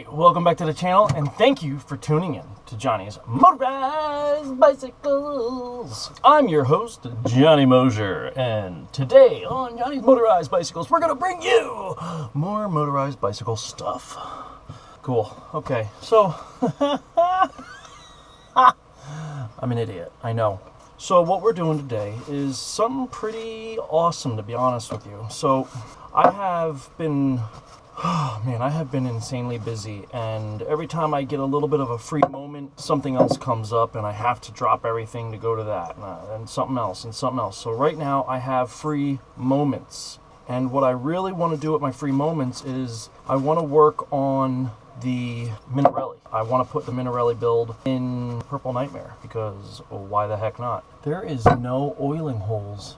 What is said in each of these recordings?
Alright, welcome back to the channel, and thank you for tuning in to Johnny's Motorized Bicycles. I'm your host, Johnny Mosier, and today on Johnny's Motorized Bicycles, we're going to bring you more motorized bicycle stuff. Cool. Okay, so, I'm an idiot, I know. So what we're doing today is something pretty awesome, to be honest with you. So, I have been insanely busy, and every time I get a little bit of a free moment, something else comes up and I have to drop everything to go to that, and something else, and something else. So right now I have free moments, and what I really want to do with my free moments is I want to work on the Minarelli. I want to put the Minarelli build in Purple Nightmare, because why the heck not? There is no oiling holes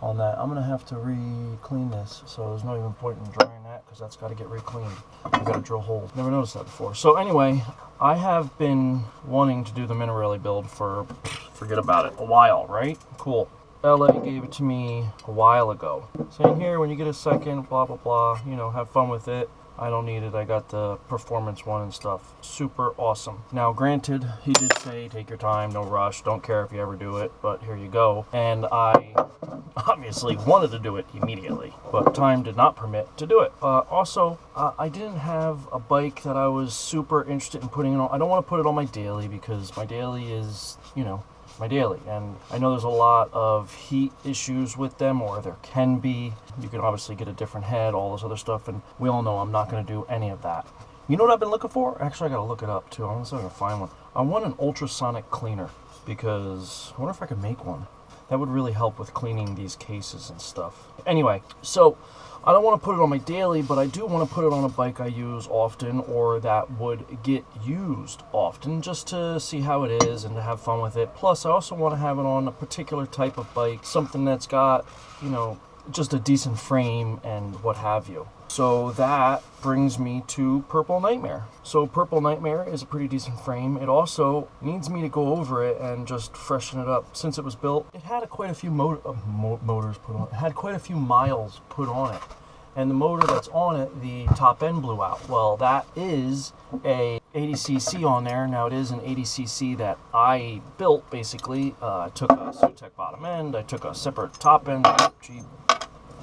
on that. I'm gonna have to re-clean this, so there's no even point in drying that because that's got to get re-cleaned. I've got to drill holes. Never noticed that before. So anyway, I have been wanting to do the Minarelli build for, forget about it, a while, right? Cool. LA gave it to me a while ago, saying here, when you get a second, blah blah blah, you know, have fun with it. I don't need it. I got the performance one and stuff. Super awesome. Now, granted, he did say, take your time, no rush, don't care if you ever do it, but here you go. And I obviously wanted to do it immediately, but time did not permit to do it. Also, I didn't have a bike that I was super interested in putting it on. I don't want to put it on my daily because my daily is, you know, my daily, and I know there's a lot of heat issues with them, or there can be. You can obviously get a different head, all this other stuff, and we all know I'm not going to do any of that. You know what I've been looking for? Actually, I got to look it up too. I'm going to find one. I want an ultrasonic cleaner, because I wonder if I could make one. That would really help with cleaning these cases and stuff. Anyway, so I don't want to put it on my daily, but I do want to put it on a bike I use often, or that would get used often, just to see how it is and to have fun with it. Plus, I also want to have it on a particular type of bike, something that's got, you know, just a decent frame and what have you. So that brings me to Purple Nightmare. So Purple Nightmare is a pretty decent frame. It also needs me to go over it and just freshen it up. Since it was built, it had quite a few motors put on it. It had quite a few miles put on it. And the motor that's on it, the top end blew out. Well, that is a 80cc on there. Now it is an 80cc that I built, basically. I took a Suitec bottom end, I took a separate top end, G4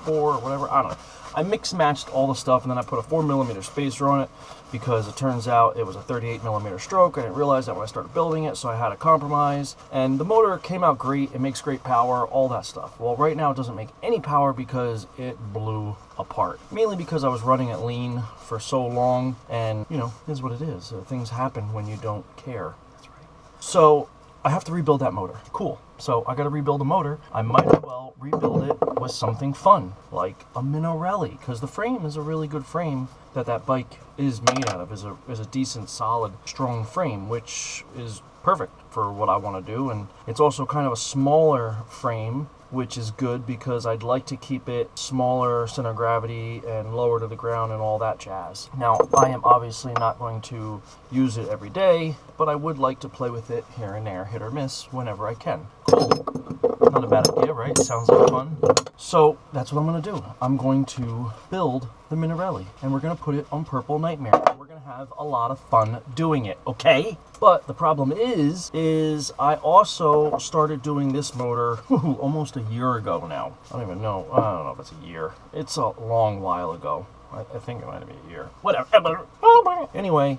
or whatever, I don't know. I mix-matched all the stuff, and then I put a 4mm spacer on it because it turns out it was a 38mm stroke. I didn't realize that when I started building it, so I had a compromise. And the motor came out great. It makes great power, all that stuff. Well, right now it doesn't make any power because it blew apart. Mainly because I was running it lean for so long, and, you know, it is what it is. Things happen when you don't care. That's right. So I have to rebuild that motor. Cool. So I got to rebuild the motor. I might as well rebuild it with something fun, like a Minarelli, because the frame is a really good frame that bike is made out of. Is a decent, solid, strong frame, which is perfect for what I want to do. And it's also kind of a smaller frame, which is good because I'd like to keep it smaller center of gravity and lower to the ground and all that jazz. Now, I am obviously not going to use it every day, but I would like to play with it here and there, hit or miss, whenever I can. Cool. Not a bad idea, right? Sounds like fun. So that's what I'm going to do. I'm going to build the Minarelli, and we're going to put it on Purple Nightmare. We're going to have a lot of fun doing it, okay? But the problem is I also started doing this motor almost a year ago now. I don't know if it's a year. It's a long while ago. I think it might have been a year. Whatever. Anyway,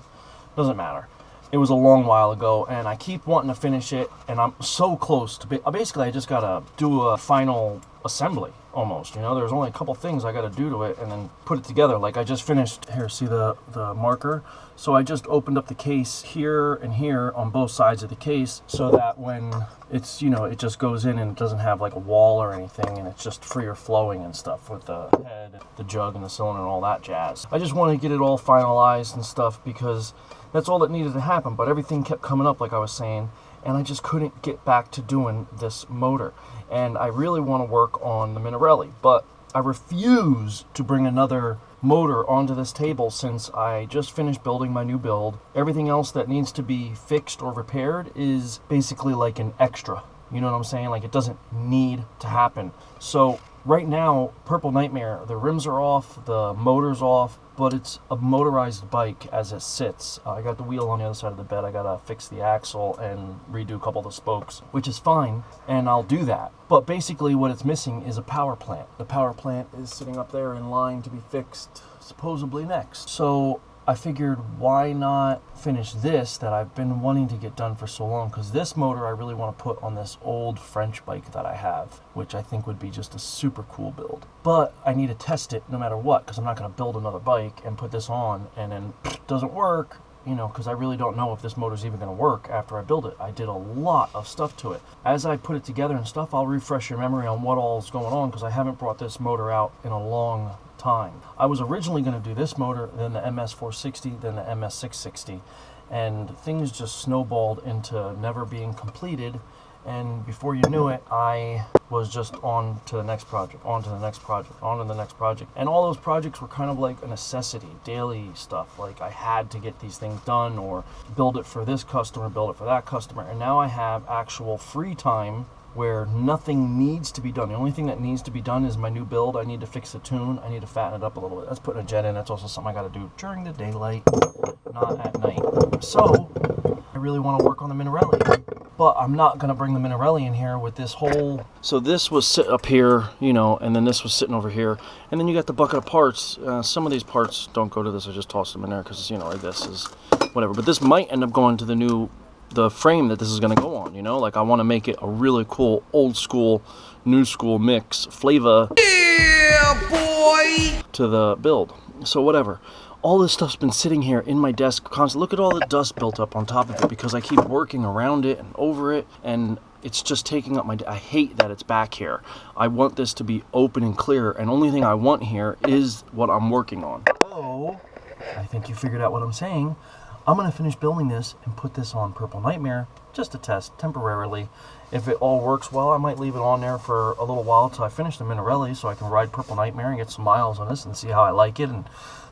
doesn't matter. It was a long while ago, and I keep wanting to finish it, and I'm so close to basically I just gotta do a final assembly almost, you know. There's only a couple things I gotta do to it and then put it together. Like I just finished here, see the marker? So I just opened up the case here and here on both sides of the case, so that when it's, you know, it just goes in and it doesn't have like a wall or anything, and it's just freer flowing and stuff with the head, the jug, and the cylinder and all that jazz. I just want to get it all finalized and stuff because that's all that needed to happen, but everything kept coming up, like I was saying, and I just couldn't get back to doing this motor. And I really want to work on the Minarelli, but I refuse to bring another motor onto this table since I just finished building my new build. Everything else that needs to be fixed or repaired is basically like an extra. You know what I'm saying? Like, it doesn't need to happen. So right now, Purple Nightmare, the rims are off, the motor's off, but it's a motorized bike as it sits. I got the wheel on the other side of the bed. I gotta fix the axle and redo a couple of the spokes, which is fine, and I'll do that. But basically what it's missing is a power plant. The power plant is sitting up there in line to be fixed supposedly next. So I figured, why not finish this that I've been wanting to get done for so long? Because this motor I really want to put on this old French bike that I have, which I think would be just a super cool build. But I need to test it no matter what, because I'm not going to build another bike and put this on and then it doesn't work, you know, because I really don't know if this motor's even going to work after I build it. I did a lot of stuff to it. As I put it together and stuff, I'll refresh your memory on what all's going on, because I haven't brought this motor out in a long time. I was originally going to do this motor, then the MS460, then the MS660, and things just snowballed into never being completed, and before you knew it, I was just on to the next project, on to the next project, on to the next project, and all those projects were kind of like a necessity, daily stuff, like I had to get these things done, or build it for this customer, build it for that customer, and now I have actual free time where nothing needs to be done. The only thing that needs to be done is my new build. I need to fix the tune. I need to fatten it up a little bit. That's putting a jet in. That's also something I got to do during the daylight, not at night. So I really want to work on the Minarelli, but I'm not going to bring the Minarelli in here with this whole... So this was sitting up here, you know, and then this was sitting over here. And then you got the bucket of parts. Some of these parts don't go to this. I just tossed them in there because, you know, this is whatever. But this might end up going to the frame that this is going to go on, you know, like I want to make it a really cool old school new school mix flavor, yeah boy, to the build. So whatever, all this stuff's been sitting here in my desk constantly. Look at all the dust built up on top of it because I keep working around it and over it, and it's just taking up my I hate that it's back here. I want this to be open and clear, and only thing I want here is what I'm working on. Oh, I think you figured out what I'm saying. I'm going to finish building this and put this on Purple Nightmare just to test temporarily. If it all works well, I might leave it on there for a little while till I finish the Minarelli so I can ride Purple Nightmare and get some miles on this and see how I like it and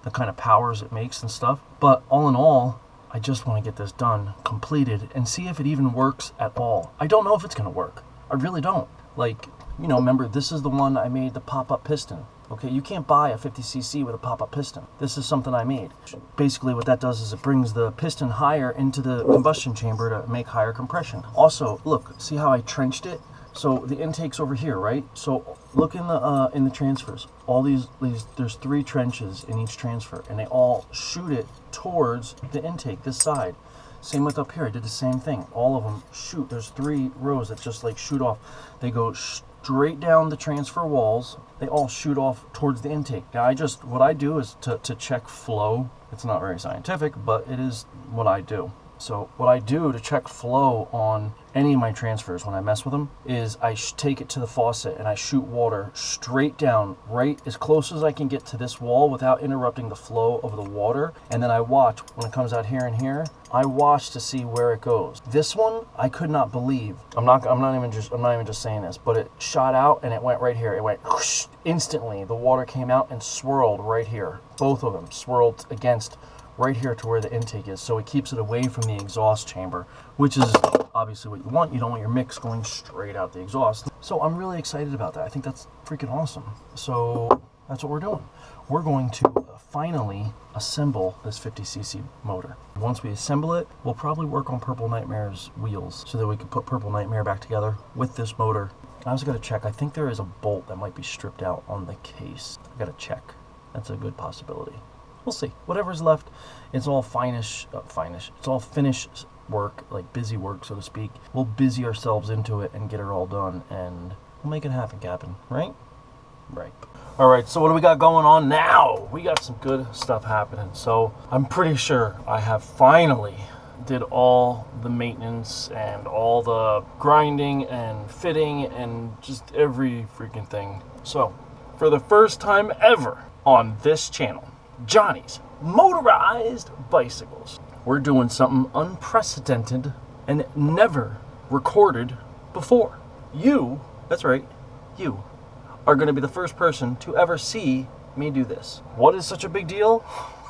the kind of powers it makes and stuff. But all in all, I just want to get this done, completed, and see if it even works at all. I don't know if it's going to work. I really don't. Like, you know, remember, this is the one I made, the Popup Piston. Okay, you can't buy a 50cc with a pop-up piston. This is something I made. Basically what that does is it brings the piston higher into the combustion chamber to make higher compression. Also, look, see how I trenched it? So the intake's over here, right? So look in the transfers. All these there's 3 trenches in each transfer, and they all shoot it towards the intake, this side. Same with up here, I did the same thing. All of them shoot, there's 3 rows that just like shoot off. They go straight down the transfer walls. They all shoot off towards the intake. Now what I do is to check flow. It's not very scientific, but it is what I do. So what I do to check flow on any of my transfers when I mess with them is I take it to the faucet and I shoot water straight down, right as close as I can get to this wall without interrupting the flow of the water. And then I watch when it comes out here and here. I watch to see where it goes. This one, I could not believe. I'm not even just saying this, but it shot out and it went right here. It went whoosh, instantly. The water came out and swirled right here. Both of them swirled against right here to where the intake is, so it keeps it away from the exhaust chamber, which is obviously what you want. You don't want your mix going straight out the exhaust. So I'm really excited about that. I think that's freaking awesome. So that's what we're doing. We're going to finally assemble this 50cc motor. Once we assemble it, we'll probably work on Purple Nightmare's wheels so that we can put Purple Nightmare back together with this motor. I was going to check. I think there is a bolt that might be stripped out on the case. I got to check. That's a good possibility. We'll see. Whatever's left, it's all it's all finished work, like busy work, so to speak. We'll busy ourselves into it and get it all done, and we'll make it happen, Captain. Right? Right. All right, so what do we got going on now? We got some good stuff happening. So I'm pretty sure I have finally did all the maintenance and all the grinding and fitting and just every freaking thing. So for the first time ever on this channel, Johnny's Motorized Bicycles, we're doing something unprecedented and never recorded before. You, that's right, you are going to be the first person to ever see me do this. What is such a big deal?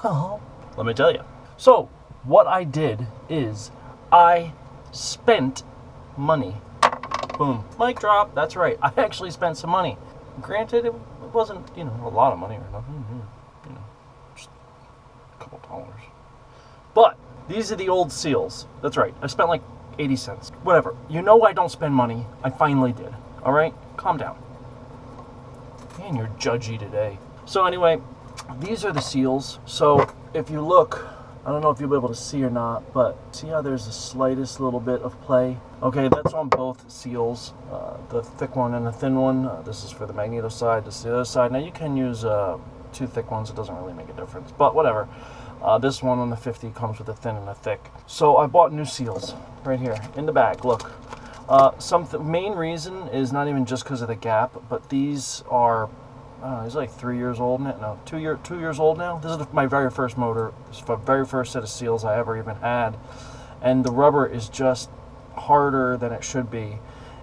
Well, let me tell you. So what I did is I spent money. Boom. Mic drop. That's right. I actually spent some money. Granted, it wasn't, you know, a lot of money or nothing, you know, just a couple dollars. But these are the old seals. That's right. I spent like 80 cents. Whatever. You know I don't spend money. I finally did. All right? Calm down. Man, you're judgy today. So anyway, these are the seals. So if you look, I don't know if you'll be able to see or not, but see how there's the slightest little bit of play? Okay, that's on both seals, the thick one and the thin one. This is for the magneto side, this is the other side. Now you can use two thick ones, it doesn't really make a difference, but whatever. This one on the 50 comes with a thin and a thick. So I bought new seals right here in the bag, look. Main reason is not even just because of the gap, but these are, he's like 3 years old now. No, 2 years old now. This is my very first motor. This is the very first set of seals I ever even had, and the rubber is just harder than it should be.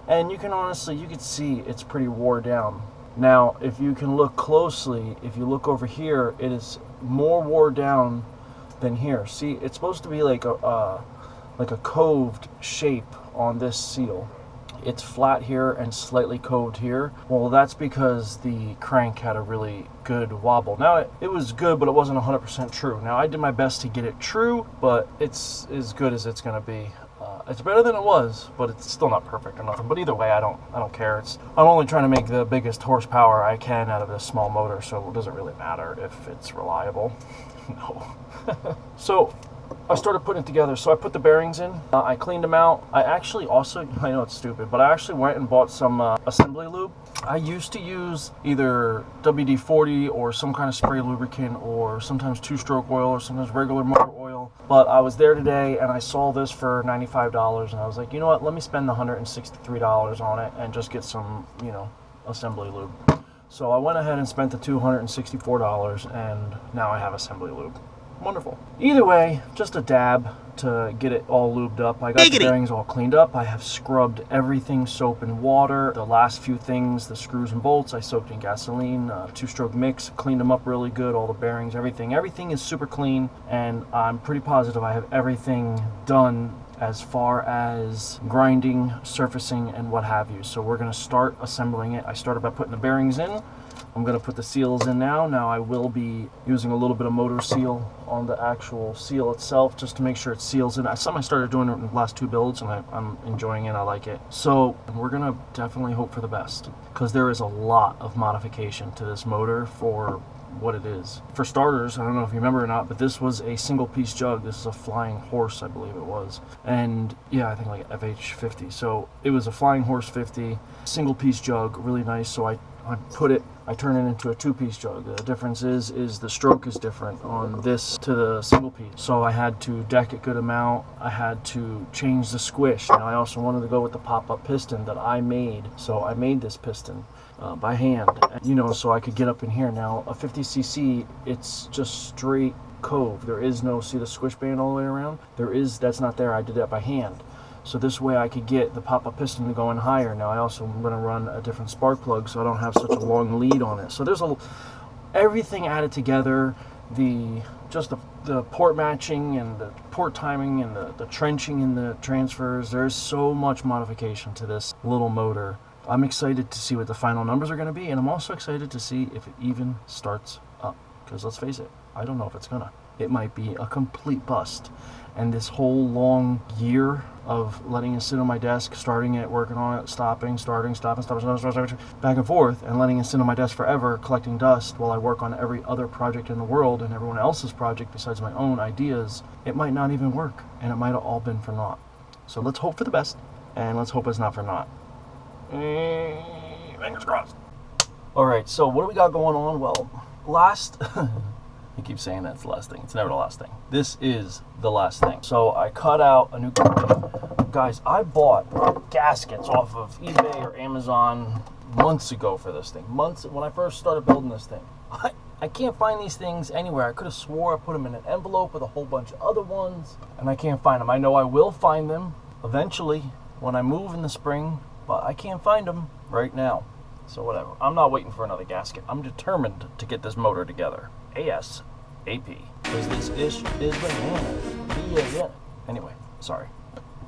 And you can honestly, you can see it's pretty wore down. Now, if you can look closely, if you look over here, it is more wore down than here. See, it's supposed to be like a coved shape on this seal. It's flat here and slightly coved here. Well, that's because the crank had a really good wobble. Now, it was good, but it wasn't 100% true. Now, I did my best to get it true, but it's as good as it's gonna be. It's better than it was, but it's still not perfect or nothing. But either way, I don't care. I'm only trying to make the biggest horsepower I can out of this small motor, so it doesn't really matter if it's reliable. No. So I started putting it together. So I put the bearings in, I cleaned them out. I actually also, I know it's stupid, but I actually went and bought some assembly lube. I used to use either WD-40 or some kind of spray lubricant, or sometimes two-stroke oil, or sometimes regular motor oil. But I was there today and I saw this for $95, and I was like, you know what, let me spend the $163 on it and just get some, you know, assembly lube. So I went ahead and spent the $264, and now I have assembly lube. Wonderful. Either way, just a dab to get it all lubed up. I got the bearings all cleaned up. I have scrubbed everything, soap and water. The last few things, the screws and bolts, I soaked in gasoline, two-stroke mix, cleaned them up really good, all the bearings, everything. Everything is super clean, and I'm pretty positive I have everything done as far as grinding, surfacing, and what have you. So we're gonna start assembling it. I started by putting the bearings in. I'm going to put the seals in now. Now I will be using a little bit of motor seal on the actual seal itself just to make sure it seals in. Something I started doing in the last two builds, and I'm enjoying it. I like it. So we're going to definitely hope for the best, because there is a lot of modification to this motor for what it is. For starters, I don't know if you remember or not, but this was a single piece jug. This is a Flying Horse, I believe it was. And yeah, I think like FH50. So it was a Flying Horse 50, single piece jug, really nice. So I turn it into a two-piece jug. The difference is the stroke is different on this to the single piece. So I had to deck it good amount. I had to change the squish. Now I also wanted to go with the pop-up piston that I made. So I made this piston by hand, you know, so I could get up in here. Now a 50cc, it's just straight cove. There is no, see the squish band all the way around? That's not there. I did that by hand. So this way I could get the pop-up piston to go in higher. Now I also am going to run a different spark plug so I don't have such a long lead on it. So there's everything added together, the port matching and the port timing and the trenching and the transfers. There's so much modification to this little motor. I'm excited to see what the final numbers are going to be, and I'm also excited to see if it even starts up. Because let's face it, I don't know if it's gonna. It might be a complete bust. And this whole long year of letting it sit on my desk, starting it, working on it, stopping, starting, stopping, back and forth, and letting it sit on my desk forever, collecting dust while I work on every other project in the world and everyone else's project besides my own ideas, it might not even work, and it might have all been for naught. So let's hope for the best, and let's hope it's not for naught. Fingers crossed. Alright, so what do we got going on? Well, I keep saying that's the last thing. It's never the last thing. This is the last thing. So I cut out a new... Guys, I bought gaskets off of eBay or Amazon months ago for this thing. Months, when I first started building this thing. I can't find these things anywhere. I could have swore I put them in an envelope with a whole bunch of other ones, and I can't find them. I know I will find them eventually when I move in the spring, but I can't find them right now. So whatever. I'm not waiting for another gasket. I'm determined to get this motor together. ASAP. Because this ish is bananas. Yeah. Anyway, sorry.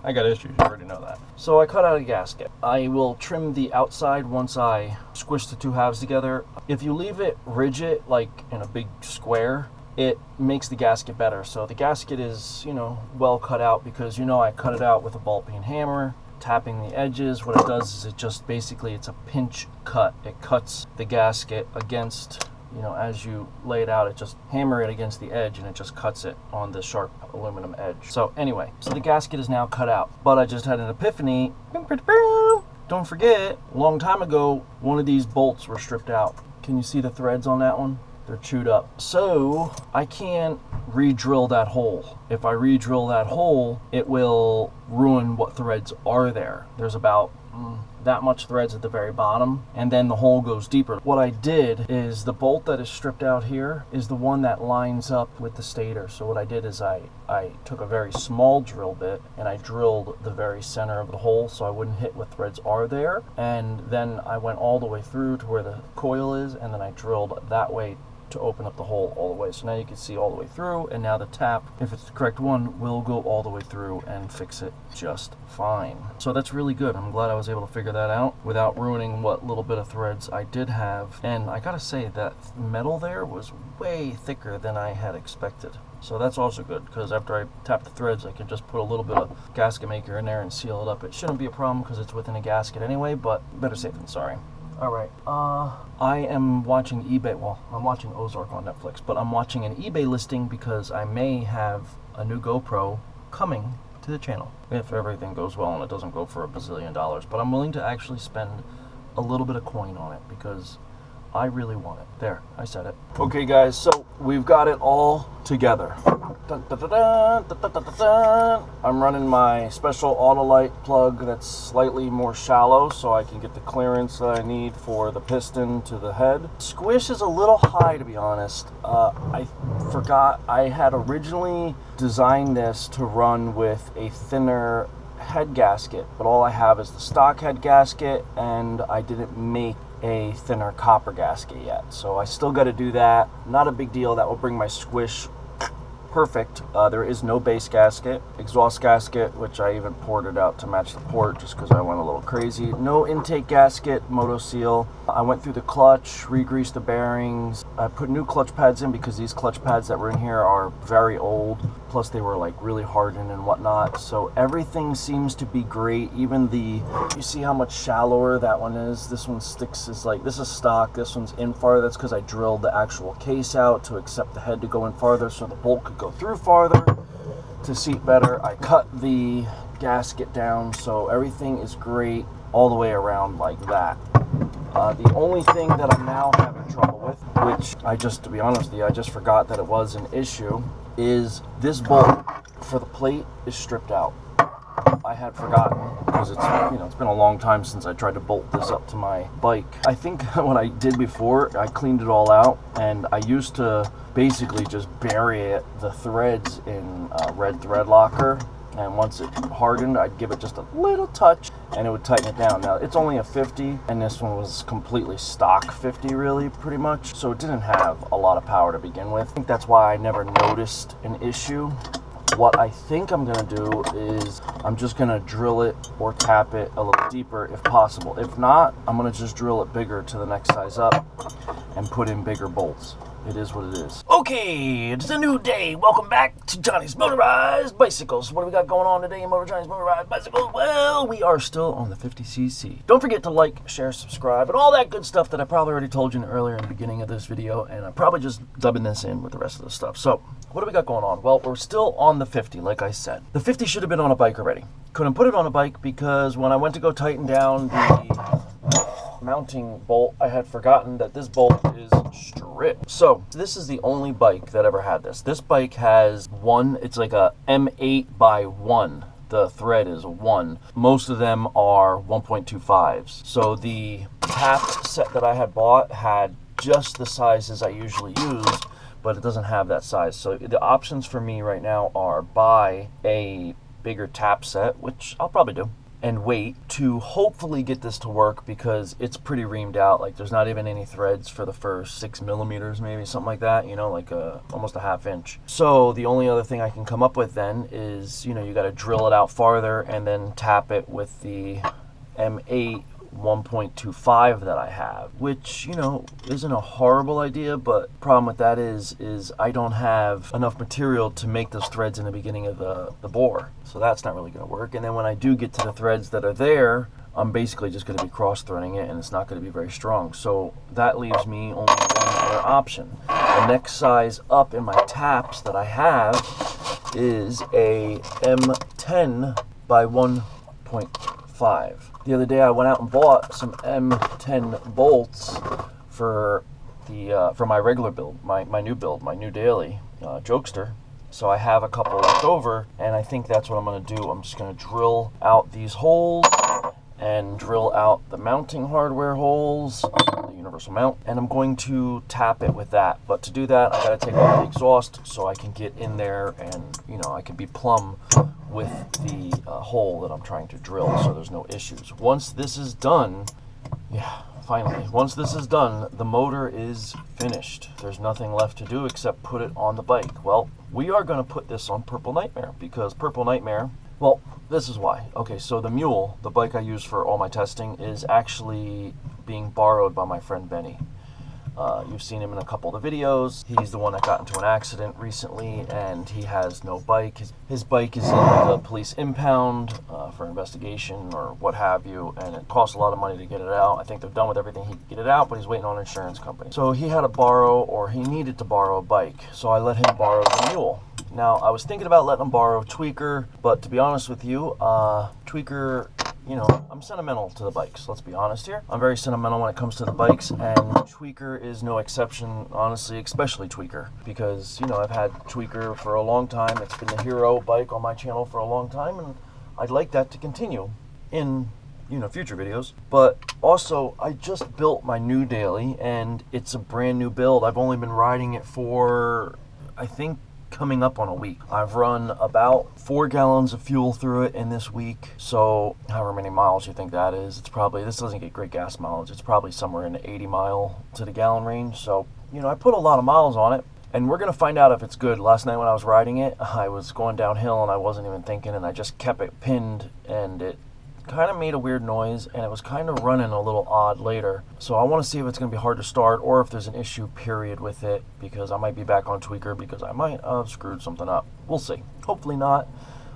I got issues, you already know that. So I cut out a gasket. I will trim the outside once I squish the two halves together. If you leave it rigid, like in a big square, it makes the gasket better. So the gasket is, you know, well cut out because, you know, I cut it out with a ball peen hammer, tapping the edges. What it does is it just basically, it's a pinch cut. It cuts the gasket against, you know, as you lay it out, it just hammer it against the edge and it just cuts it on the sharp aluminum edge. So anyway, so the gasket is now cut out, but I just had an epiphany. Don't forget, a long time ago, one of these bolts were stripped out. Can you see the threads on that one? They're chewed up. So I can't re-drill that hole. If I re-drill that hole, it will ruin what threads are there. There's about that much threads at the very bottom, and then the hole goes deeper. What I did is the bolt that is stripped out here is the one that lines up with the stator. So what I did is I took a very small drill bit and I drilled the very center of the hole so I wouldn't hit what threads are there. And then I went all the way through to where the coil is, and then I drilled that way to open up the hole all the way. So now you can see all the way through, and now the tap, if it's the correct one, will go all the way through and fix it just fine. So that's really good. I'm glad I was able to figure that out without ruining what little bit of threads I did have. And I gotta say, that metal there was way thicker than I had expected. So that's also good, because after I tap the threads, I can just put a little bit of gasket maker in there and seal it up. It shouldn't be a problem because it's within a gasket anyway, but better safe than sorry. All right, I am watching eBay, well, I'm watching Ozark on Netflix, but I'm watching an eBay listing because I may have a new GoPro coming to the channel if everything goes well and it doesn't go for $1 bazillion. But I'm willing to actually spend a little bit of coin on it because I really want it. There, I said it. Okay guys, so we've got it all together. Dun, dun, dun, dun, dun, dun, dun, dun. I'm running my special Autolite plug that's slightly more shallow so I can get the clearance that I need for the piston to the head. Squish is a little high, to be honest. I forgot I had originally designed this to run with a thinner head gasket, but all I have is the stock head gasket and I didn't make a thinner copper gasket yet. So I still got to do that. Not a big deal. That will bring my squish perfect. There is no base gasket. Exhaust gasket, which I even ported out to match the port just because I went a little crazy. No intake gasket, Moto Seal. I went through the clutch, re-greased the bearings. I put new clutch pads in because these clutch pads that were in here are very old. Plus they were like really hardened and whatnot. So everything seems to be great. Even the, you see how much shallower that one is? This one sticks, is like, this is stock, this one's in farther. That's because I drilled the actual case out to accept the head to go in farther so the bolt could go through farther to seat better. I cut the gasket down so everything is great all the way around like that. The only thing that I'm now having trouble with, which I just, to be honest with you, I just forgot that it was an issue, is this bolt for the plate is stripped out. I had forgotten because it's, you know, it's been a long time since I tried to bolt this up to my bike. I think what I did before, I cleaned it all out and I used to basically just bury the threads in red thread locker, and once it hardened I'd give it just a little touch and it would tighten it down. Now it's only a 50 and this one was completely stock 50 really, pretty much, so it didn't have a lot of power to begin with. I think that's why I never noticed an issue. What I think I'm going to do is I'm just going to drill it or tap it a little deeper if possible. If not, I'm going to just drill it bigger to the next size up and put in bigger bolts. It is what it is. Okay, it's a new day. Welcome back to Johnny's Motorized Bicycles. What do we got going on today in Johnny's Motorized Bicycles? Well, we are still on the 50cc. Don't forget to like, share, subscribe, and all that good stuff that I probably already told you earlier in the beginning of this video, and I'm probably just dubbing this in with the rest of the stuff. So, what do we got going on? Well, we're still on the 50, like I said. The 50 should have been on a bike already. Couldn't put it on a bike because when I went to go tighten down the mounting bolt, I had forgotten that this bolt is stripped. So this is the only bike that ever had this. This bike has one, it's like a M8 by 1. The thread is 1. Most of them are 1.25s. So the tap set that I had bought had just the sizes I usually use, but it doesn't have that size. So the options for me right now are buy a bigger tap set, which I'll probably do, and wait to hopefully get this to work, because it's pretty reamed out. Like, there's not even any threads for the first 6 millimeters, maybe something like that, you know, like almost a half inch. So the only other thing I can come up with then is, you know, you got to drill it out farther and then tap it with the M8 1.25 that I have, which, you know, isn't a horrible idea, but problem with that is I don't have enough material to make those threads in the beginning of the bore, so that's not really going to work. And then when I do get to the threads that are there, I'm basically just going to be cross-threading it, and it's not going to be very strong. So that leaves me only one other option. The next size up in my taps that I have is a M10 by 1.5. The other day I went out and bought some M10 bolts for my regular build, my new build, my new daily Jokester. So I have a couple left over, and I think that's what I'm going to do. I'm just going to drill out these holes and drill out the mounting hardware holes, the universal mount, and I'm going to tap it with that. But to do that, I got to take off the exhaust so I can get in there, and, you know, I can be plumb with the hole that I'm trying to drill, so there's no issues. Once this is done, finally, once this is done, the motor is finished. There's nothing left to do except put it on the bike. Well, we are going to put this on Purple Nightmare, because Purple Nightmare, well, this is why. Okay, so the Mule, the bike I use for all my testing, is actually being borrowed by my friend Benny. You've seen him in a couple of the videos. He's the one that got into an accident recently, and he has no bike. His bike is in the police impound for investigation or what have you, and it costs a lot of money to get it out. I think they're done with everything he could get it out, but he's waiting on an insurance company. So he had to borrow, or he needed to borrow a bike, so I let him borrow the Mule. Now, I was thinking about letting him borrow Tweaker, but to be honest with you, Tweaker, you know, I'm sentimental to the bikes, let's be honest here. I'm very sentimental when it comes to the bikes, and Tweaker is no exception, honestly, especially Tweaker, because, you know, I've had Tweaker for a long time. It's been the hero bike on my channel for a long time, and I'd like that to continue in, you know, future videos. But also, I just built my new daily, and it's a brand new build. I've only been riding it for, I think, coming up on a week. I've run about 4 gallons of fuel through it in this week, so however many miles you think that is, it's probably, this doesn't get great gas mileage, it's probably somewhere in the 80 mile to the gallon range. So, you know, I put a lot of miles on it, and we're gonna find out if it's good. Last night when I was riding it, I was going downhill and I wasn't even thinking, and I just kept it pinned, and it kind of made a weird noise, and it was kind of running a little odd later. So I want to see if it's going to be hard to start, or if there's an issue period with it, because I might be back on Tweaker, because I might have screwed something up. We'll see. Hopefully not.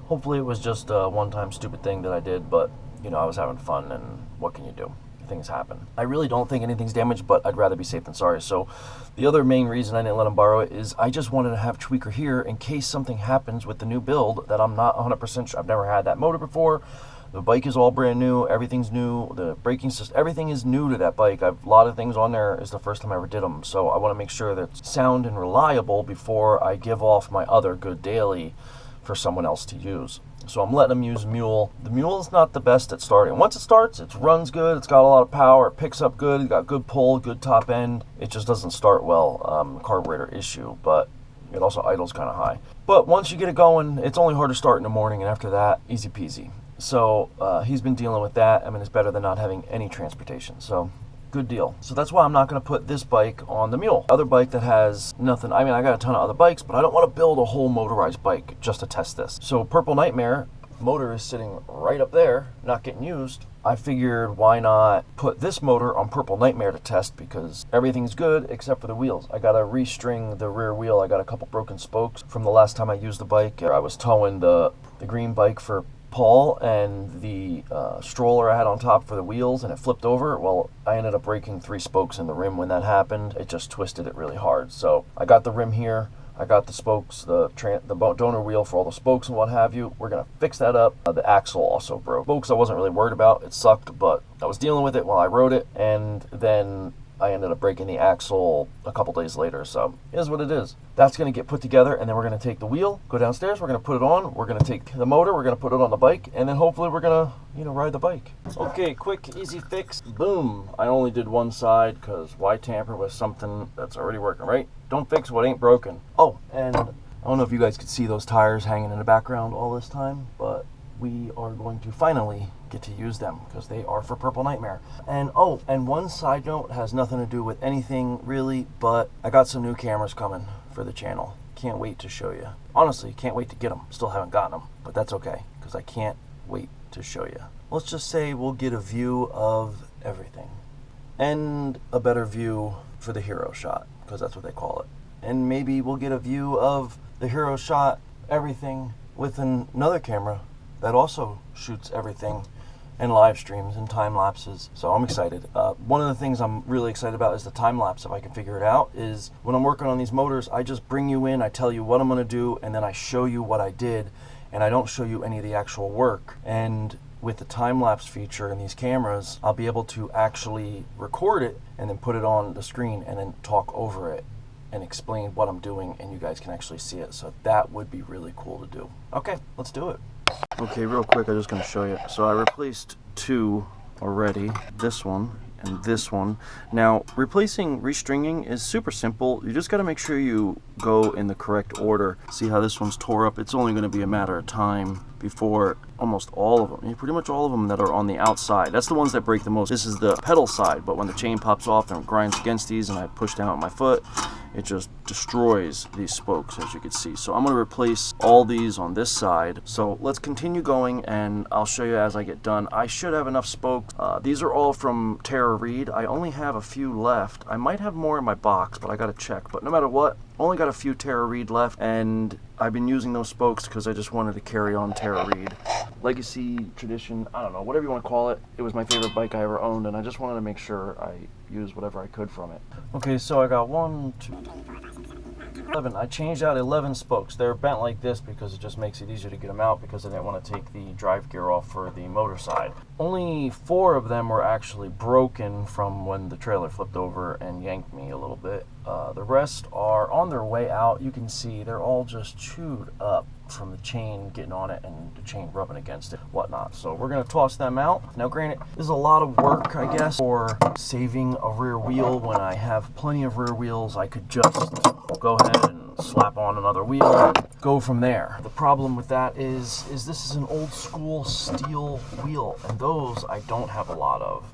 Hopefully it was just a one-time stupid thing that I did, but, you know, I was having fun, and what can you do? Things happen. I really don't think anything's damaged, but I'd rather be safe than sorry. So the other main reason I didn't let him borrow it is I just wanted to have Tweaker here in case something happens with the new build that I'm not 100% sure. I've never had that motor before. The bike is all brand new, everything's new, the braking system, everything is new to that bike. A lot of things on there is the first time I ever did them, so I want to make sure that it's sound and reliable before I give off my other good daily for someone else to use. So I'm letting them use Mule. The Mule is not the best at starting. Once it starts, it runs good, it's got a lot of power, it picks up good, it's got good pull, good top end. It just doesn't start well, carburetor issue, but it also idles kind of high. But once you get it going, it's only hard to start in the morning, and after that, easy peasy. So he's been dealing with that. I mean, it's better than not having any transportation. So good deal. So that's why I'm not going to put this bike on the Mule. Other bike that has nothing. I mean, I got a ton of other bikes, but I don't want to build a whole motorized bike just to test this. So Purple Nightmare motor is sitting right up there, not getting used. I figured, why not put this motor on Purple Nightmare to test, because everything's good except for the wheels. I got to restring the rear wheel. I got a couple broken spokes from the last time I used the bike. I was towing the green bike for Paul, and the stroller I had on top for the wheels, and it flipped over. Well, I ended up breaking 3 spokes in the rim when that happened. It just twisted it really hard. So I got the rim here, I got the spokes, the donor wheel for all the spokes and what have you. We're gonna fix that up. The axle also broke. Spokes I wasn't really worried about, it sucked, but I was dealing with it while I rode it, and then I ended up breaking the axle a couple days later, so it is what it is. That's going to get put together, and then we're going to take the wheel, go downstairs, we're going to put it on, we're going to take the motor, we're going to put it on the bike, and then hopefully we're going to, you know, ride the bike. Okay, quick, easy fix. Boom. I only did one side, because why tamper with something that's already working, right? Don't fix what ain't broken. Oh, and I don't know if you guys could see those tires hanging in the background all this time, but we are going to finally get to use them because they are for Purple Nightmare. And oh, and one side note, has nothing to do with anything really, but I got some new cameras coming for the channel. Can't wait to show you. Honestly, can't wait to get them. Still haven't gotten them, but that's okay because I can't wait to show you. Let's just say we'll get a view of everything and a better view for the hero shot because that's what they call it. And maybe we'll get a view of the hero shot, everything, with another camera that also shoots everything and live streams and time lapses. So I'm excited. One of the things I'm really excited about is the time lapse. If I can figure it out, is when I'm working on these motors, I just bring you in, I tell you what I'm gonna do, and then I show you what I did, and I don't show you any of the actual work. And with the time lapse feature in these cameras, I'll be able to actually record it and then put it on the screen and then talk over it and explain what I'm doing, and you guys can actually see it. So that would be really cool to do. Okay, let's do it. Okay, real quick, I'm just going to show you. So I replaced two already, this one and this one. Now, replacing restringing is super simple. You just got to make sure you go in the correct order. See how this one's tore up? It's only going to be a matter of time before almost all of them, pretty much all of them that are on the outside. That's the ones that break the most. This is the pedal side, but when the chain pops off and grinds against these and I push down with my foot, it just destroys these spokes, as you can see. So I'm going to replace all these on this side. So let's continue going and I'll show you as I get done. I should have enough spokes. These are all from Tara Reid. I only have a few left. I might have more in my box, but I got to check. But no matter what, only got a few Tara Reid left, and I've been using those spokes because I just wanted to carry on Tara Reid. Legacy, tradition, I don't know, whatever you want to call it. It was my favorite bike I ever owned, and I just wanted to make sure I used whatever I could from it. Okay, so I got 1, 2, 11. I changed out 11 spokes. They're bent like this because it just makes it easier to get them out because I didn't want to take the drive gear off for the motor side. Only 4 of them were actually broken from when the trailer flipped over and yanked me a little bit. The rest are on their way out. You can see they're all just chewed up from the chain getting on it and the chain rubbing against it, whatnot. So we're gonna toss them out. Now granted, this is a lot of work, I guess, for saving a rear wheel. When I have plenty of rear wheels, I could just go ahead and slap on another wheel and go from there. The problem with that is this is an old school steel wheel, and those I don't have a lot of.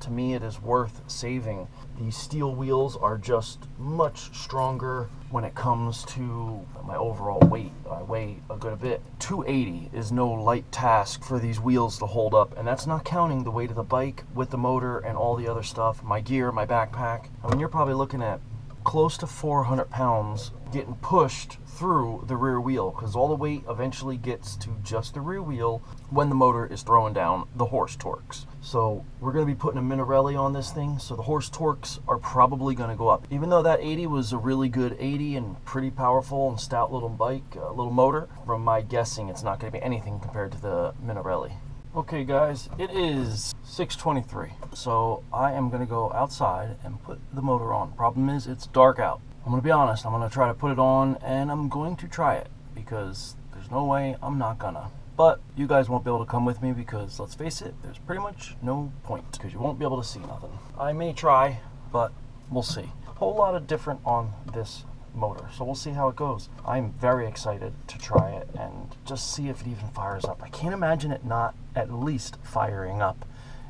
To me, it is worth saving. These steel wheels are just much stronger when it comes to my overall weight. I weigh a good bit. 280 is no light task for these wheels to hold up, and that's not counting the weight of the bike with the motor and all the other stuff, my gear, my backpack. I mean, you're probably looking at close to 400 pounds getting pushed through the rear wheel because all the weight eventually gets to just the rear wheel when the motor is throwing down the horse torques. So we're going to be putting a Minarelli on this thing, so the horse torques are probably going to go up. Even though that 80 was a really good 80 and pretty powerful and stout little bike, little motor, from my guessing it's not going to be anything compared to the Minarelli. Okay guys, it is 6:23, so I am going to go outside and put the motor on. Problem is, it's dark out. I'm going to be honest, I'm going to try to put it on, and I'm going to try it, because there's no way I'm not gonna. But you guys won't be able to come with me because, let's face it, there's pretty much no point, because you won't be able to see nothing. I may try, but we'll see. A whole lot of different on this motor, so we'll see how it goes. I'm very excited to try it and just see if it even fires up. I can't imagine it not at least firing up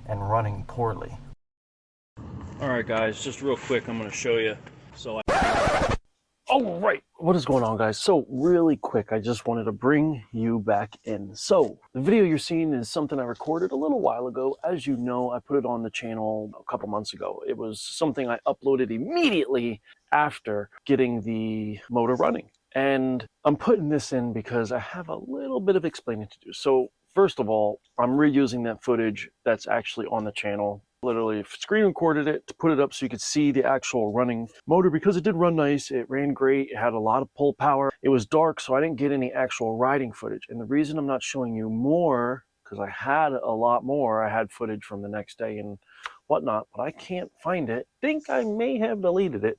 and running poorly. Alright guys, just real quick, I'm going to show you. Oh, right. What is going on, guys? So really quick, I just wanted to bring you back in. So the video you're seeing is something I recorded a little while ago. As you know, I put it on the channel a couple months ago. It was something I uploaded immediately after getting the motor running. And I'm putting this in because I have a little bit of explaining to do. So first of all, I'm reusing that footage that's actually on the channel. Literally screen recorded it to put it up so you could see the actual running motor, because it did run nice. It ran great. It had a lot of pull power. It was dark, so I didn't get any actual riding footage. And the reason I'm not showing you more, because I had a lot more. I had footage from the next day and whatnot, but I can't find it. Think I may have deleted it.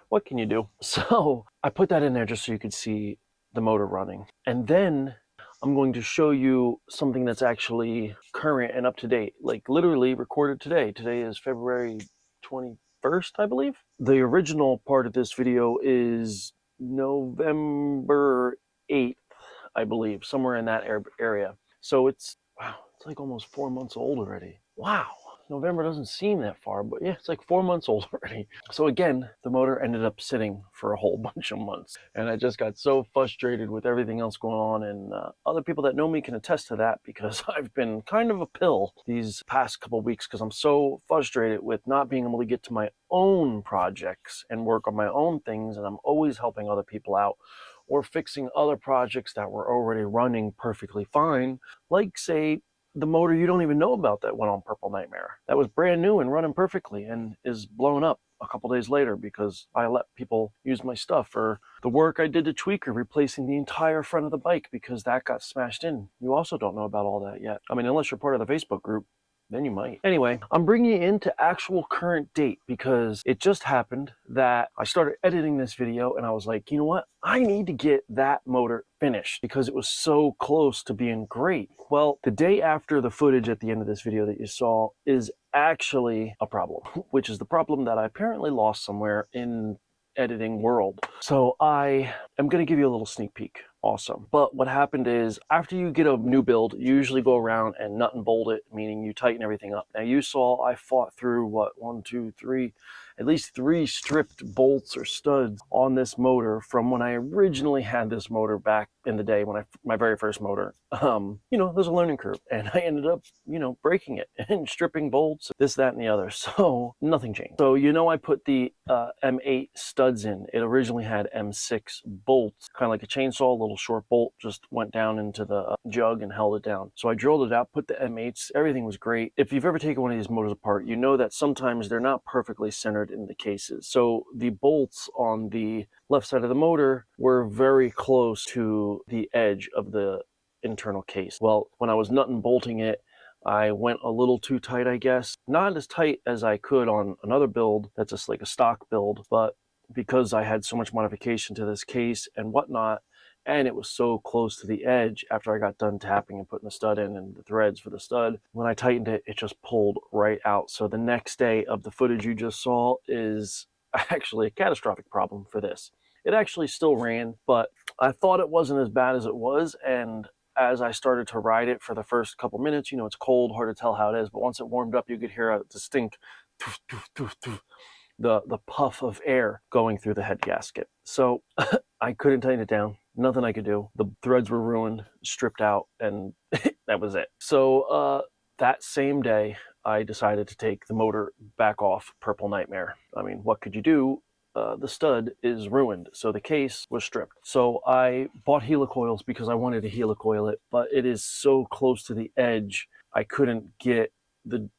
What can you do? So I put that in there just so you could see the motor running. And then I'm going to show you something that's actually current and up to date, like literally recorded today. Today is February 21st, I believe. The original part of this video is November 8th, I believe, somewhere in that area. So it's, wow, it's like almost 4 months old already. Wow. November doesn't seem that far, but yeah, it's like 4 months old already. So again, the motor ended up sitting for a whole bunch of months. And I just got so frustrated with everything else going on. And other people that know me can attest to that, because I've been kind of a pill these past couple of weeks because I'm so frustrated with not being able to get to my own projects and work on my own things. And I'm always helping other people out or fixing other projects that were already running perfectly fine. Like, say, the motor you don't even know about that went on Purple Nightmare. That was brand new and running perfectly and is blown up a couple days later because I let people use my stuff. Or the work I did to Tweaker, replacing the entire front of the bike because that got smashed in. You also don't know about all that yet. I mean, unless you're part of the Facebook group, then you might. Anyway, I'm bringing you into actual current date because it just happened that I started editing this video and I was like, you know what? I need to get that motor finished because it was so close to being great. Well, the day after the footage at the end of this video that you saw is actually a problem, which is the problem that I apparently lost somewhere in editing world. So I am going to give you a little sneak peek. Awesome. But what happened is, after you get a new build, you usually go around and nut and bolt it, meaning you tighten everything up. Now you saw I fought through what, at least three stripped bolts or studs on this motor from when I originally had this motor back in the day, when my very first motor. You know, there's a learning curve, and I ended up, you know, breaking it and stripping bolts, this, that, and the other. So nothing changed. So, you know, I put the M8 studs in. It originally had M6 bolts, kind of like a chainsaw, a little short bolt just went down into the jug and held it down. So I drilled it out, put the M8s, everything was great. If you've ever taken one of these motors apart, you know that sometimes they're not perfectly centered in the cases. So the bolts on the left side of the motor were very close to the edge of the internal case. Well, when I was nut and bolting it, I went a little too tight, I guess. Not as tight as I could on another build that's just like a stock build, but because I had so much modification to this case and whatnot, and it was so close to the edge after I got done tapping and putting the stud in and the threads for the stud, when I tightened it, it just pulled right out. So the next day of the footage you just saw is actually a catastrophic problem for this. It actually still ran, but I thought it wasn't as bad as it was, and as I started to ride it for the first couple minutes, you know, it's cold, hard to tell how it is, but once it warmed up, you could hear a distinct toof, toof, toof, toof, the puff of air going through the head gasket. So I couldn't tighten it down. Nothing I could do. The threads were ruined, stripped out, and that was it. So that same day, I decided to take the motor back off Purple Nightmare. I mean, what could you do? The stud is ruined, so the case was stripped. So I bought helicoils because I wanted to helicoil it, but it is so close to the edge, I couldn't get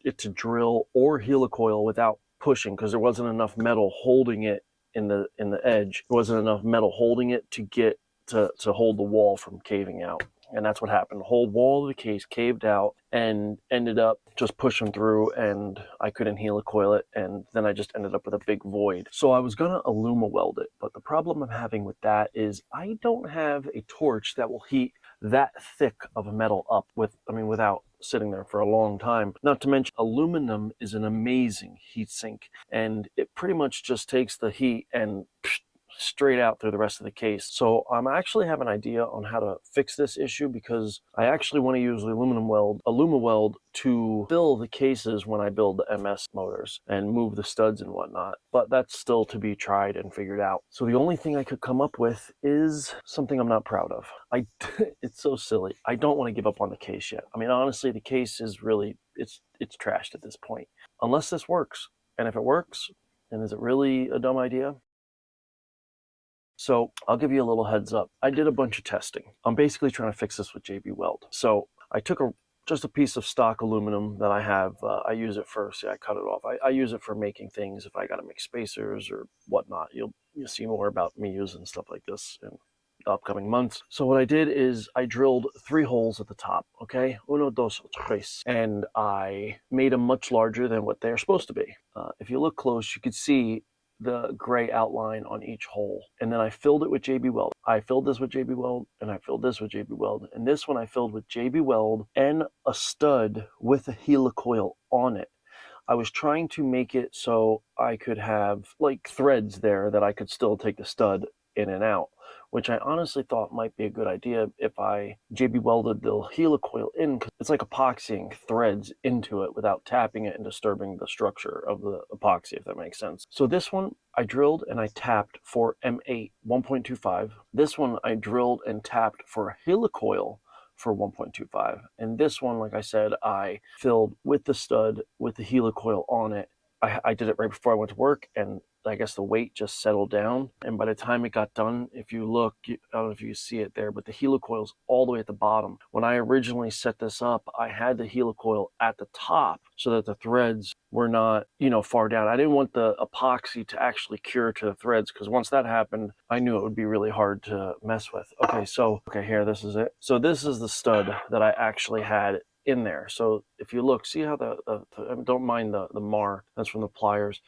it to drill or helicoil without pushing, because there wasn't enough metal holding it in the edge. There wasn't enough metal holding it to get to hold the wall from caving out. And that's what happened. The whole wall of the case caved out and ended up just pushing through, and I couldn't helicoil it, and then I just ended up with a big void. So I was gonna aluma weld it, but the problem I'm having with that is I don't have a torch that will heat that thick of a metal up without sitting there for a long time. Not to mention, aluminum is an amazing heat sink, and it pretty much just takes the heat and straight out through the rest of the case. So I'm actually have an idea on how to fix this issue, because I actually want to use the aluma weld to fill the cases when I build the MS motors and move the studs and whatnot. But that's still to be tried and figured out. So the only thing I could come up with is something I'm not proud of. It's so silly. I don't want to give up on the case yet. I mean, honestly, the case is really, it's trashed at this point. Unless this works. And if it works, then is it really a dumb idea? So I'll give you a little heads up. I did a bunch of testing. I'm basically trying to fix this with JB Weld. So I took just a piece of stock aluminum that I have. I use it for, I cut it off. I use it for making things. If I got to make spacers or whatnot, you'll see more about me using stuff like this in upcoming months. So what I did is I drilled 3 holes at the top, okay? Uno, dos, tres. And I made them much larger than what they're supposed to be. If you look close, you could see the gray outline on each hole. And then I filled it with JB Weld. I filled this with JB Weld, and I filled this with JB Weld. And this one I filled with JB Weld and a stud with a helicoil on it. I was trying to make it so I could have like threads there that I could still take the stud in and out, which I honestly thought might be a good idea if I JB welded the helicoil in, because it's like epoxying threads into it without tapping it and disturbing the structure of the epoxy, if that makes sense. So this one I drilled and I tapped for M8 1.25. This one I drilled and tapped for a helicoil for 1.25. And this one, like I said, I filled with the stud with the helicoil on it. I did it right before I went to work, and I guess the weight just settled down. And by the time it got done, if you look, I don't know if you see it there, but the helicoil's all the way at the bottom. When I originally set this up, I had the helicoil at the top so that the threads were not, you know, far down. I didn't want the epoxy to actually cure to the threads, because once that happened, I knew it would be really hard to mess with. Okay, here, this is it. So this is the stud that I actually had in there. So if you look, see how don't mind the mar, that's from the pliers,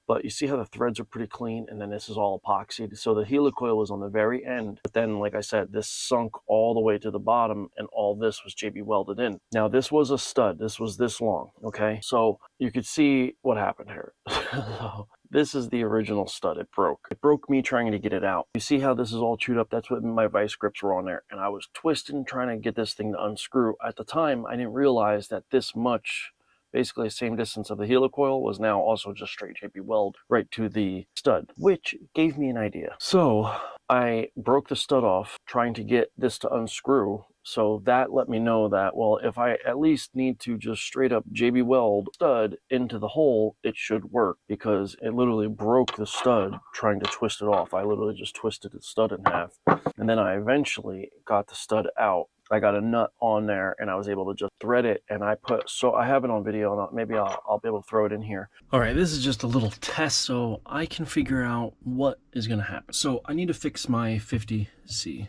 but you see how the threads are pretty clean, and then this is all epoxied. So the helicoil was on the very end, but then, like I said, this sunk all the way to the bottom, and all this was JB welded in. Now this was a stud, this was this long, okay? So you could see what happened here. So this is the original stud. It broke me trying to get it out. You see how this is all chewed up? That's what my vice grips were on there, and I was twisting trying to get this thing to unscrew. At the time, I didn't realize that this much, basically the same distance of the helicoil, was now also just straight JB weld right to the stud, which gave me an idea. So I broke the stud off trying to get this to unscrew. So that let me know that, well, if I at least need to just straight up JB weld stud into the hole, it should work, because it literally broke the stud trying to twist it off. I literally just twisted the stud in half. And then I eventually got the stud out. I got a nut on there, and I was able to just thread it, and I have it on video, and maybe I'll be able to throw it in here. All right, this is just a little test so I can figure out what is going to happen. So I need to fix my 50cc,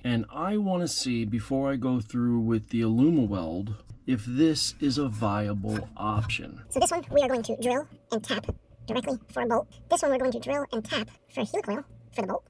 and I want to see, before I go through with the AlumaWeld, if this is a viable option. So this one we are going to drill and tap directly for a bolt. This one we're going to drill and tap for a helicoil for the bolt.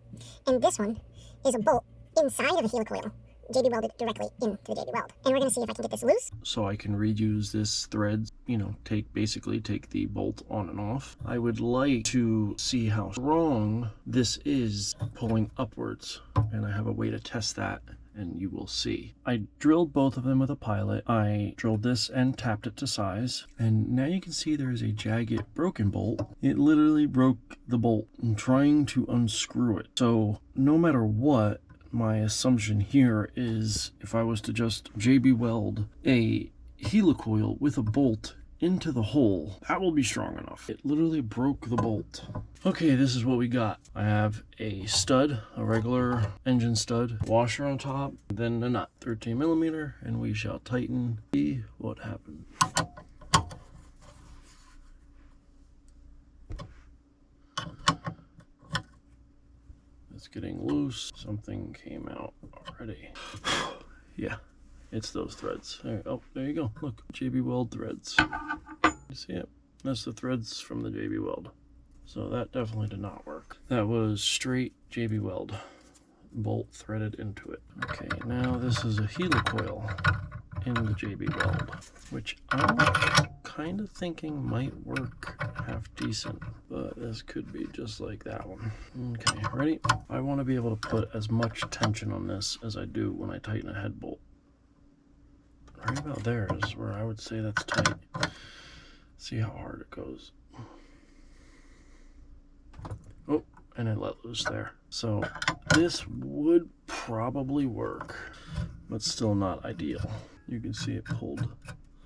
And this one is a bolt inside of a helicoil, JB welded directly into the JB weld. And we're going to see if I can get this loose. So I can reuse this thread, you know, basically take the bolt on and off. I would like to see how strong this is pulling upwards, and I have a way to test that, and you will see. I drilled both of them with a pilot. I drilled this and tapped it to size, and now you can see there is a jagged broken bolt. It literally broke the bolt. I'm trying to unscrew it. So no matter what, my assumption here is if I was to just JB weld a helicoil with a bolt into the hole, that will be strong enough. It literally broke the bolt. Okay, this is what we got. I have a stud, a regular engine stud, washer on top, then a nut, 13mm, and we shall tighten. See what happens. It's getting loose. Something came out already. Yeah, it's those threads. Oh, there you go. Look, JB Weld threads. You see it? That's the threads from the JB Weld. So that definitely did not work. That was straight JB Weld. Bolt threaded into it. Okay, now this is a helicoil in the JB Weld, which I'm kind of thinking might work half decent, but this could be just like that one. Okay, ready? I want to be able to put as much tension on this as I do when I tighten a head bolt. Right about there is where I would say that's tight. See how hard it goes. Oh, and it let loose there. So this would probably work, but still not ideal. You can see it pulled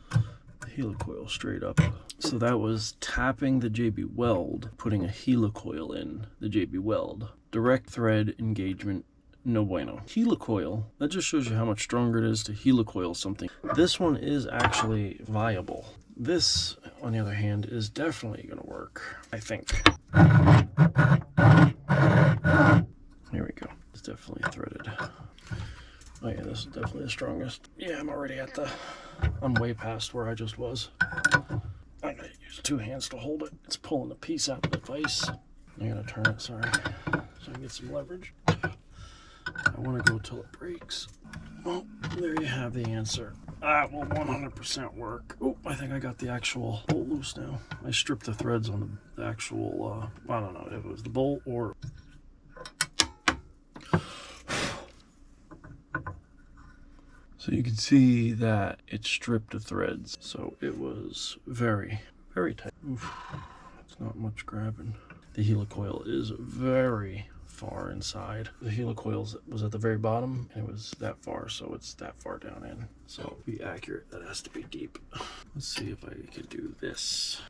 the helicoil straight up. So that was tapping the JB Weld, putting a helicoil in the JB Weld. Direct thread engagement, no bueno. Helicoil, that just shows you how much stronger it is to helicoil something. This one is actually viable. This, on the other hand, is definitely gonna work, I think. Here we go. It's definitely threaded. Oh yeah, this is definitely the strongest. Yeah, I'm way past where I just was. I'm gonna use 2 hands to hold it. It's pulling the piece out of the vise. I'm gonna turn it, sorry, so I can get some leverage. I wanna go till it breaks. Well, there you have the answer. That will 100% work. Oh, I think I got the actual bolt loose now. I stripped the threads on the actual, I don't know if it was the bolt or... So you can see that it stripped the threads. So it was very, very tight. Oof, it's not much grabbing. The helicoil is very far inside. The helicoil was at the very bottom and it was that far, so it's that far down in. So to be accurate, that has to be deep. Let's see if I can do this.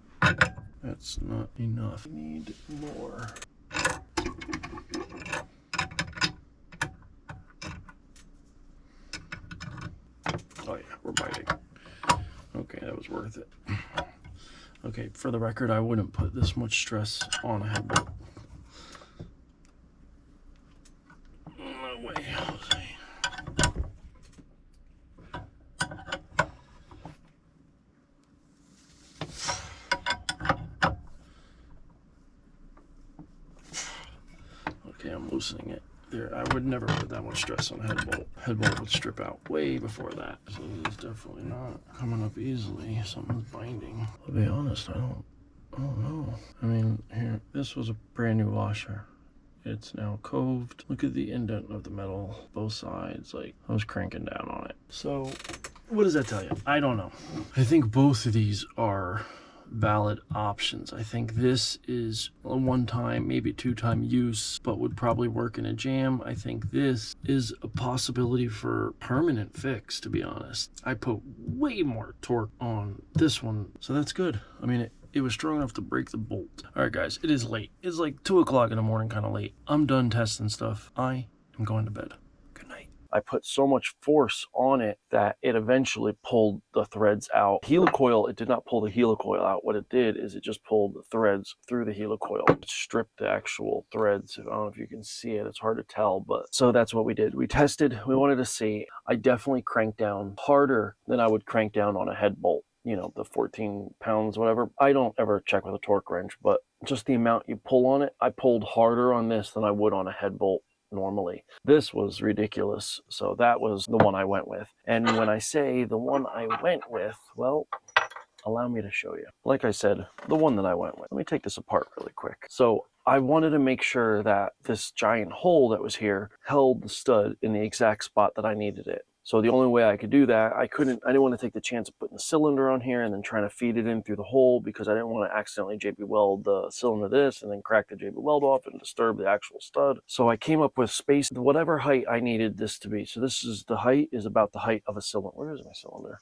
That's not enough. I need more. Oh yeah, we're biting. Okay, that was worth it. Okay, for the record, I wouldn't put this much stress on a head bolt. No way. Okay, I'm loosening it. There, I would never put that much stress on a head bolt. Head bolt would strip out way before that. So it's definitely not coming up easily. Something's binding. I'll be honest, I don't know. I mean, here, this was a brand new washer. It's now coved. Look at the indent of the metal, both sides. Like, I was cranking down on it. So, what does that tell you? I don't know. I think both of these are valid options. I think this is a one-time, maybe two-time use, but would probably work in a jam. I think this is a possibility for permanent fix, to be honest. I put way more torque on this one, so that's good. I mean, it was strong enough to break the bolt. All right, guys, it is late. It's like 2 o'clock in the morning, kind of late. I'm done testing stuff. I am going to bed. Good night. I put so much force on it that it eventually pulled the threads out. Helicoil, it did not pull the helicoil out. What it did is it just pulled the threads through the helicoil. It stripped the actual threads. I don't know if you can see it. It's hard to tell, but so that's what we did. We tested. We wanted to see. I definitely cranked down harder than I would crank down on a head bolt. You know, the 14 pounds, whatever. I don't ever check with a torque wrench, but just the amount you pull on it, I pulled harder on this than I would on a head bolt normally. This was ridiculous. So that was the one I went with. And when I say the one I went with, well, allow me to show you. Like I said, the one that I went with. Let me take this apart really quick. So I wanted to make sure that this giant hole that was here held the stud in the exact spot that I needed it. So the only way I could do that, I didn't want to take the chance of putting the cylinder on here and then trying to feed it in through the hole, because I didn't want to accidentally JB weld the cylinder this and then crack the JB weld off and disturb the actual stud. So I came up with space, whatever height I needed this to be. So this is the height is about the height of a cylinder. Where is my cylinder?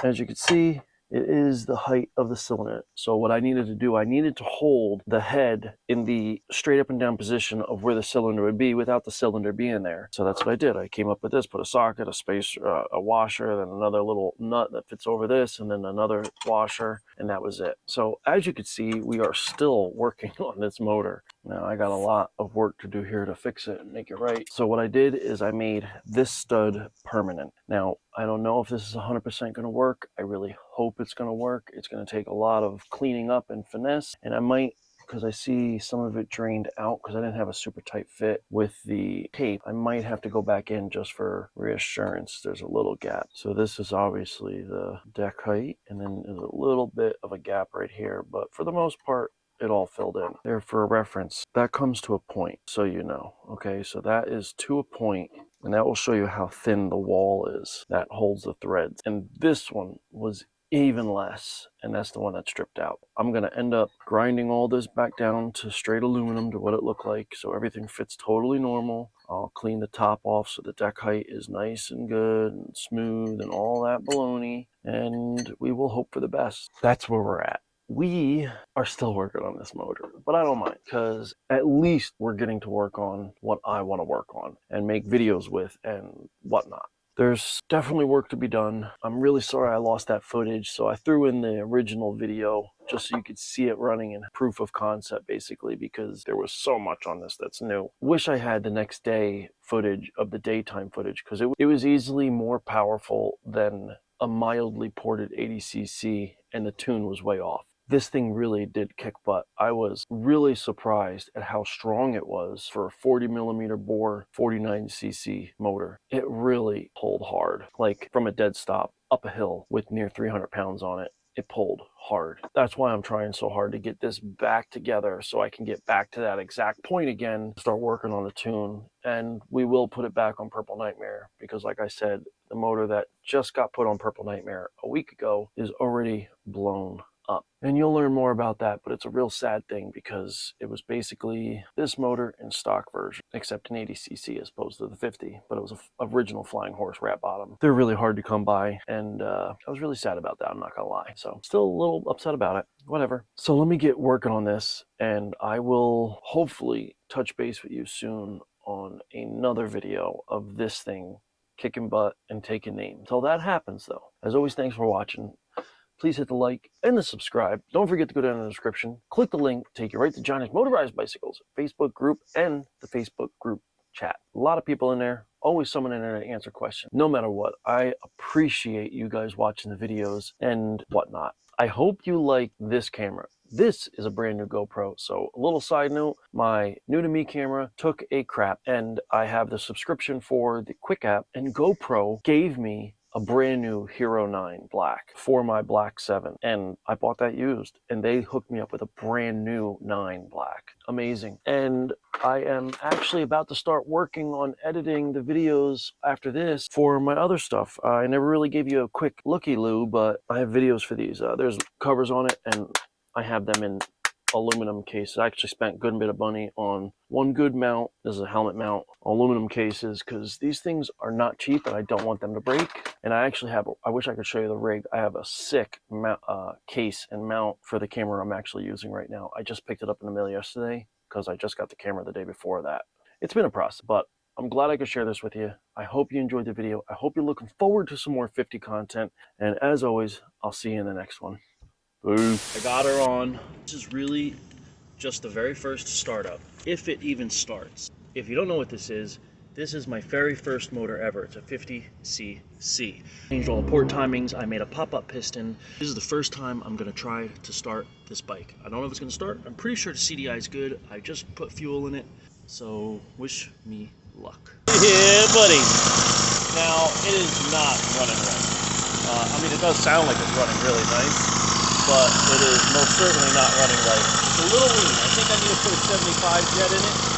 As you can see, it is the height of the cylinder. So what I needed to do, I needed to hold the head in the straight up and down position of where the cylinder would be without the cylinder being there. So that's what I did. I came up with this, put a socket, a spacer, a washer, then another little nut that fits over this, and then another washer, and that was it. So as you can see, we are still working on this motor. Now I got a lot of work to do here to fix it and make it right. So what I did is I made this stud permanent. Now, I don't know if this is 100% going to work. I really hope it's going to work. It's going to take a lot of cleaning up and finesse, and I might, because I see some of it drained out because I didn't have a super tight fit with the tape, I might have to go back in just for reassurance. There's a little gap. So this is obviously the deck height, and then there's a little bit of a gap right here, but for the most part, it all filled in. There, for a reference, that comes to a point, so you know. Okay, so that is to a point, and that will show you how thin the wall is that holds the threads. And this one was even less, and that's the one that stripped out. I'm going to end up grinding all this back down to straight aluminum to what it looked like, so everything fits totally normal. I'll clean the top off so the deck height is nice and good and smooth and all that baloney, and we will hope for the best. That's where we're at. We are still working on this motor, but I don't mind, because at least we're getting to work on what I want to work on and make videos with and whatnot. There's definitely work to be done. I'm really sorry I lost that footage, so I threw in the original video just so you could see it running in proof of concept, basically, because there was so much on this that's new. Wish I had the next day footage of the daytime footage, because it was easily more powerful than a mildly ported 80cc, and the tune was way off. This thing really did kick butt. I was really surprised at how strong it was for a 40mm bore 49cc motor. It really pulled hard, like from a dead stop up a hill with near 300 pounds on it. it pulled hard. That's why I'm trying so hard to get this back together so I can get back to that exact point again, start working on the tune, and we will put it back on Purple Nightmare because, like I said, the motor that just got put on Purple Nightmare a week ago is already blown up. And you'll learn more about that, but it's a real sad thing because it was basically this motor in stock version, except an 80cc as opposed to the 50, but it was an original Flying Horse rat bottom. They're really hard to come by, and I was really sad about that, I'm not gonna lie. So still a little upset about it, whatever. So let me get working on this, and I will hopefully touch base with you soon on another video of this thing kicking butt and taking names. Until that happens though, as always, thanks for watching. Please hit the like and the subscribe. Don't forget to go down in the description. Click the link, take you right to Johnny's Motorized Bicycles Facebook group and the Facebook group chat. A lot of people in there, always someone in there to answer questions. No matter what, I appreciate you guys watching the videos and whatnot. I hope you like this camera. This is a brand new GoPro. So a little side note, my new to me camera took a crap and I have the subscription for the Quick app, and GoPro gave me a brand new Hero 9 black for my Black 7, and I bought that used, and they hooked me up with a brand new 9 black. Amazing. And I am actually about to start working on editing the videos after this for my other stuff. I never really gave you a quick looky-loo, but I have videos for these. There's covers on it, and I have them in aluminum cases. I actually spent a good bit of money on one good mount. This is a helmet mount, aluminum cases, because these things are not cheap and I don't want them to break. And I actually have, I wish I could show you the rig. I have a sick mount, case and mount for the camera I'm actually using right now. I just picked it up in the mail yesterday because I just got the camera the day before that. It's been a process, but I'm glad I could share this with you. I hope you enjoyed the video. I hope you're looking forward to some more 50 content. And as always, I'll see you in the next one. Boo. I got her on. This is really just the very first startup, if it even starts. If you don't know what this is my very first motor ever. It's a 50cc. Changed all the port timings. I made a pop-up piston. This is the first time I'm gonna try to start this bike. I don't know if it's gonna start. I'm pretty sure the CDI is good. I just put fuel in it, so wish me luck. Yeah, buddy. Now, it is not running right. I mean, it does sound like it's running really nice, but it is most certainly not running right. It's a little lean. I think I need to put a 75 jet in it.